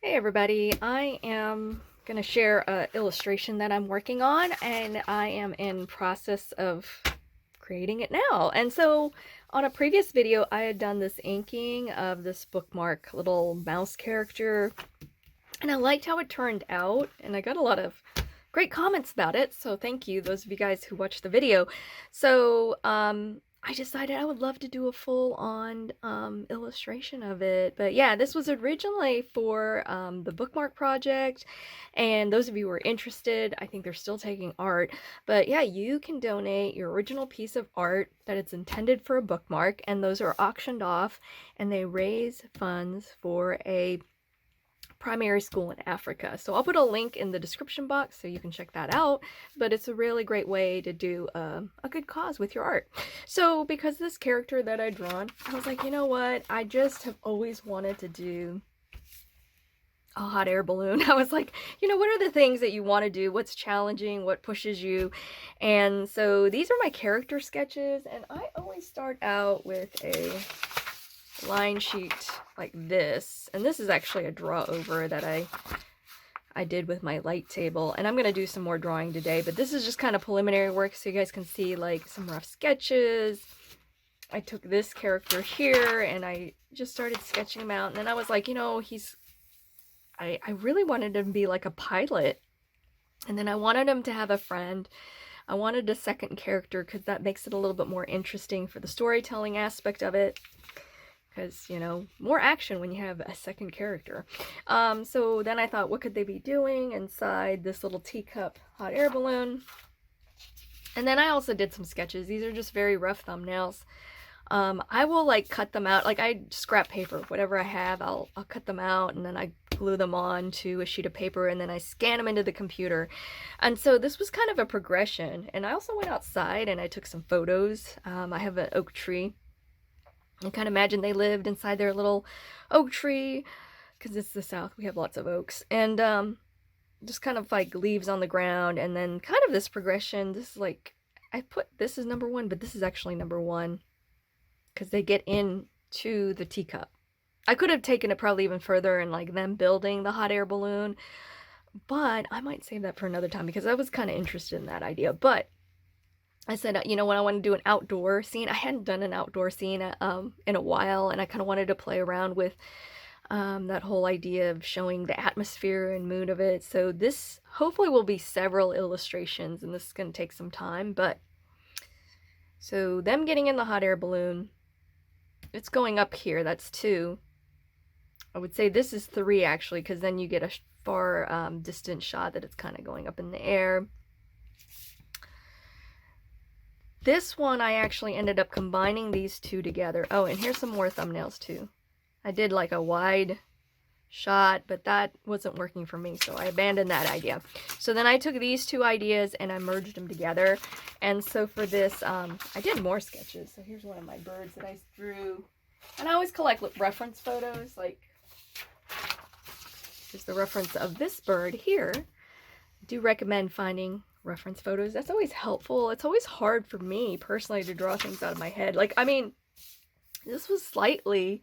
Hey everybody, I am going to share an illustration that I'm working on, and I am in process of creating it now. And so on a previous video, I had done this inking of this bookmark little mouse character, and I liked how it turned out, and I got a lot of great comments about it, so thank you, those of you guys who watched the video. So, I decided I would love to do a full-on illustration of it. But yeah, this was originally for the bookmark project, and those of you who are interested, I think they're still taking art. But yeah, you can donate your original piece of art that it's intended for a bookmark, and those are auctioned off, and they raise funds for a primary school in Africa. So I'll put a link in the description box so you can check that out, but it's a really great way to do a good cause with your art. So because this character that I drawn, I was like, you know what, I just have always wanted to do a hot air balloon. I was like, you know, what are the things that you want to do? What's challenging? What pushes you? And so these are my character sketches, and I always start out with a line sheet like this, and this is actually a draw over that I did with my light table, and I'm gonna do some more drawing today, but this is just kind of preliminary work so you guys can see like some rough sketches. I took this character here and I just started sketching him out, and then I was like, you know, I really wanted him to be like a pilot, and then I wanted him to have a friend. I wanted a second character because that makes it a little bit more interesting for the storytelling aspect of it, because, you know, more action when you have a second character. So then I thought, what could they be doing inside this little teacup hot air balloon? And then I also did some sketches. These are just very rough thumbnails. I will like cut them out, like I scrap paper, whatever I have, I'll cut them out, and then I glue them on to a sheet of paper, and then I scan them into the computer. And so this was kind of a progression. And I also went outside and I took some photos. I have an oak tree. I kind of imagine they lived inside their little oak tree, because it's the South, we have lots of oaks, and just kind of like leaves on the ground, and then kind of this progression. This is like, I put this as number one, but this is actually number one because they get into the teacup. I could have taken it probably even further and like them building the hot air balloon, but I might save that for another time because I was kind of interested in that idea. But I said, you know, when I want to do an outdoor scene, I hadn't done an outdoor scene in a while, and I kind of wanted to play around with that whole idea of showing the atmosphere and mood of it. So this hopefully will be several illustrations, and this is going to take some time. But so them getting in the hot air balloon, it's going up here. That's 2. I would say this is 3 actually, because then you get a far distant shot that it's kind of going up in the air. This one, I actually ended up combining these 2 together. Oh, and here's some more thumbnails too. I did like a wide shot, but that wasn't working for me, so I abandoned that idea. So then I took these 2 ideas and I merged them together. And so for this, I did more sketches. So here's one of my birds that I drew. And I always collect reference photos, like here's the reference of this bird here. I do recommend finding reference photos. That's always helpful. It's always hard for me personally to draw things out of my head. Like, I mean, this was slightly,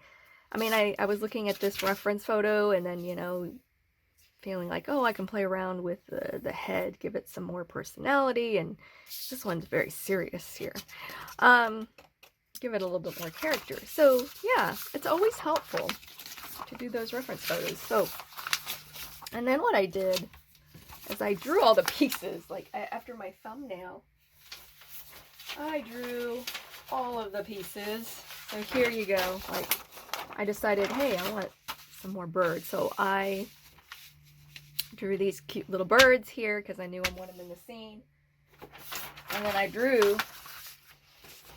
I mean, I was looking at this reference photo and then, you know, feeling like, oh, I can play around with the head, give it some more personality, and this one's very serious here. Give it a little bit more character. So yeah, it's always helpful to do those reference photos. So, and then what I did is I drew all the pieces, like after my thumbnail, I drew all of the pieces. So here you go. Like, I decided, hey, I want some more birds. So I drew these cute little birds here because I knew I wanted them in the scene. And then I drew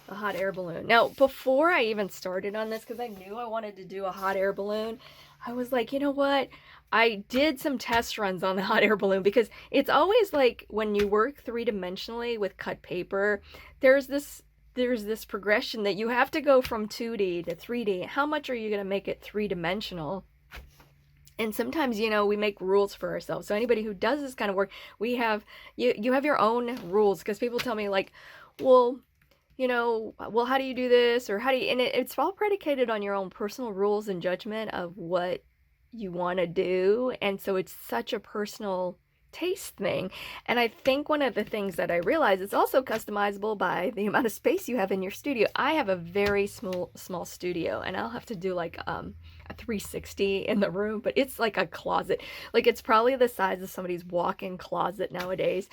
the hot air balloon. Now, before I even started on this, because I knew I wanted to do a hot air balloon, I was like, you know what? I did some test runs on the hot air balloon, because it's always like when you work 3-dimensionally with cut paper, there's this progression that you have to go from 2D to 3D. How much are you going to make it 3-dimensional? And sometimes, you know, we make rules for ourselves. So anybody who does this kind of work, we have, you have your own rules, because people tell me like, well, you know, well, how do you do this? Or how do you, and it's all predicated on your own personal rules and judgment of what you want to do. And so it's such a personal taste thing. And I think one of the things that I realize, it's also customizable by the amount of space you have in your studio. I have a very small studio, and I'll have to do like a 360 in the room, but it's like a closet. Like it's probably the size of somebody's walk-in closet nowadays.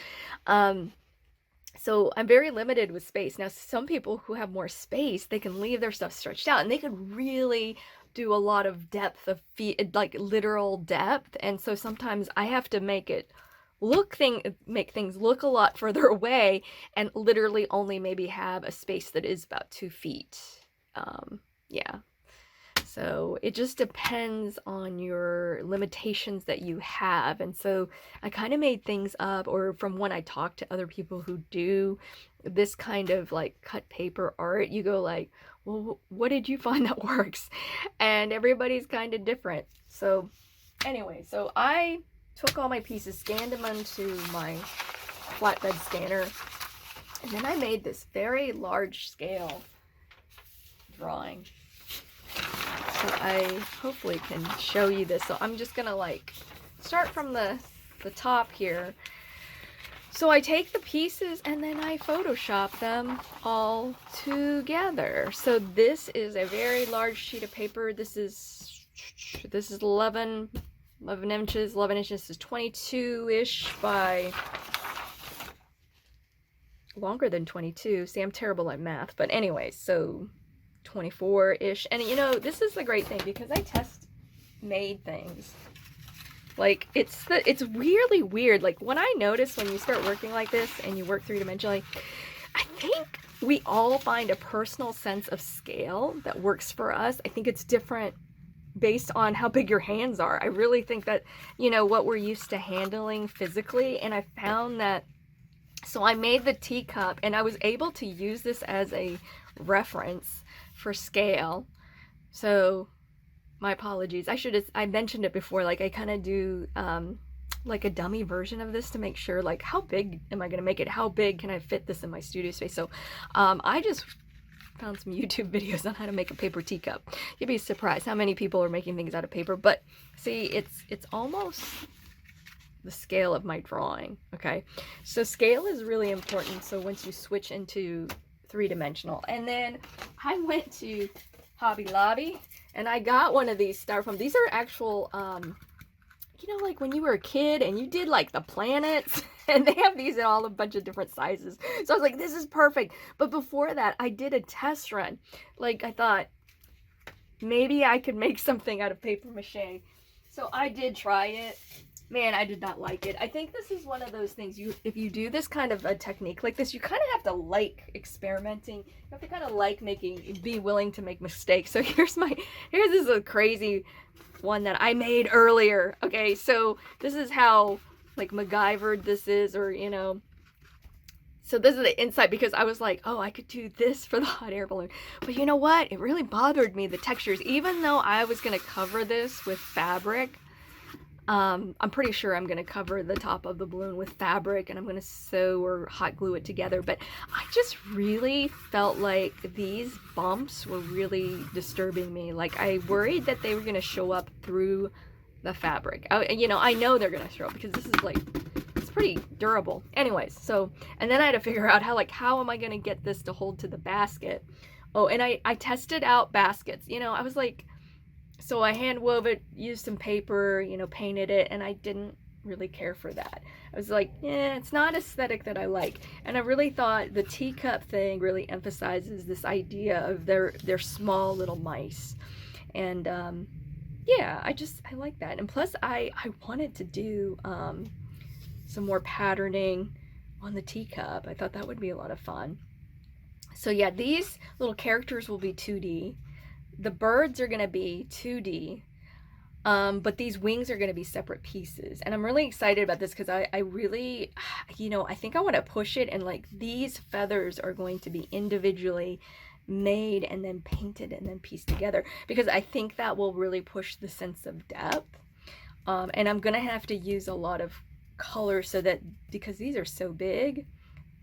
So I'm very limited with space. Now, some people who have more space, they can leave their stuff stretched out and they could really do a lot of depth of feet, like literal depth. And so sometimes I have to make things look a lot further away and literally only maybe have a space that is about 2 feet. Yeah. So it just depends on your limitations that you have. And so I kind of made things up, or from when I talk to other people who do this kind of like cut paper art, you go like, well, what did you find that works? And everybody's kind of different. So anyway, so I took all my pieces, scanned them onto my flatbed scanner, and then I made this very large scale drawing. So I hopefully can show you this. So I'm just gonna like start from the top here. So I take the pieces and then I Photoshop them all together. So this is a very large sheet of paper. This is 11 inches. 11 inches is 22-ish by longer than 22. See, I'm terrible at math, but anyways, so 24-ish. And you know, this is the great thing because I test made things. Like it's really weird. Like when I notice when you start working like this and you work 3-dimensionally, I think we all find a personal sense of scale that works for us. I think it's different based on how big your hands are. I really think that, you know, what we're used to handling physically. And I found that, so I made the teacup and I was able to use this as a reference for scale. So my apologies. I mentioned it before, like I kind of do like a dummy version of this to make sure, like, how big am I going to make it? How big can I fit this in my studio space? So I just found some YouTube videos on how to make a paper teacup. You'd be surprised how many people are making things out of paper. But see, it's almost the scale of my drawing. Okay, so scale is really important. So once you switch into 3-dimensional, and then I went to Hobby Lobby and I got one of these styrofoam. These are actual you know, like when you were a kid and you did like the planets, and they have these in all a bunch of different sizes. So I was like, this is perfect. But before that, I did a test run. Like I thought maybe I could make something out of paper mache. So I did try it. Man, I did not like it. I think this is one of those things, if you do this kind of a technique like this, you kind of have to like experimenting. You have to kind of like be willing to make mistakes. So here's this is a crazy one that I made earlier. Okay, so this is how like MacGyvered this is, or you know. So this is the inside, because I was like, oh, I could do this for the hot air balloon. But you know what? It really bothered me, the textures. Even though I was going to cover this with fabric, I'm pretty sure I'm going to cover the top of the balloon with fabric and I'm going to sew or hot glue it together. But I just really felt like these bumps were really disturbing me. Like I worried that they were going to show up through the fabric. You know, I know they're going to show up because this is like, it's pretty durable. Anyways, so, and then I had to figure out how am I going to get this to hold to the basket? Oh, and I tested out baskets. You know, I was like, so I hand wove it, used some paper, you know, painted it, and I didn't really care for that. I was like, yeah, it's not aesthetic that I like. And I really thought the teacup thing really emphasizes this idea of they're small little mice. And yeah, I like that. And plus I wanted to do some more patterning on the teacup. I thought that would be a lot of fun. So yeah, these little characters will be 2D. The birds are going to be 2D, but these wings are going to be separate pieces. And I'm really excited about this because I really, you know, I think I want to push it, and like these feathers are going to be individually made and then painted and then pieced together, because I think that will really push the sense of depth. And I'm going to have to use a lot of color so that, because these are so big,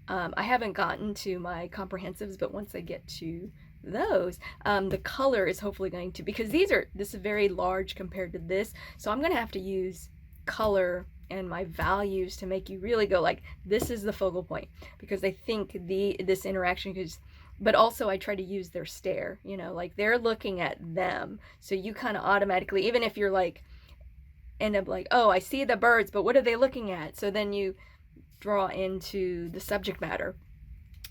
I haven't gotten to my comprehensives, but once I get to those, the color is hopefully going to, because this is very large compared to this, so I'm going to have to use color and my values to make you really go like, this is the focal point, because I think this interaction could, but also I try to use their stare, you know, like they're looking at them, so you kind of automatically, even if you're like, end up like, oh, I see the birds, but what are they looking at? So then you draw into the subject matter.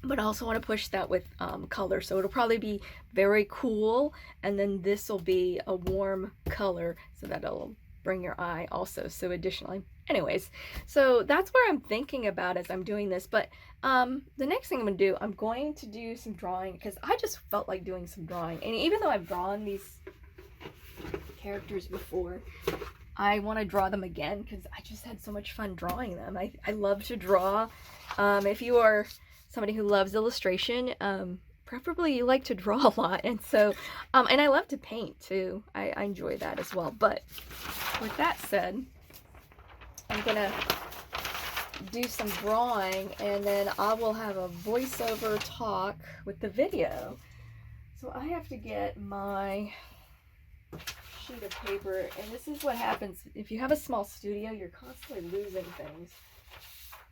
But I also want to push that with color, so it'll probably be very cool, and then this will be a warm color, so that'll bring your eye also, so additionally. Anyways, so that's where I'm thinking about as I'm doing this. But the next thing I'm going to do some drawing, because I just felt like doing some drawing. And even though I've drawn these characters before, I want to draw them again, because I just had so much fun drawing them. I love to draw. If you are somebody who loves illustration, preferably you like to draw a lot, and so and I love to paint too. I enjoy that as well. But with that said, I'm gonna do some drawing, and then I will have a voiceover talk with the video. So I have to get my sheet of paper, and this is what happens if you have a small studio. You're constantly losing things.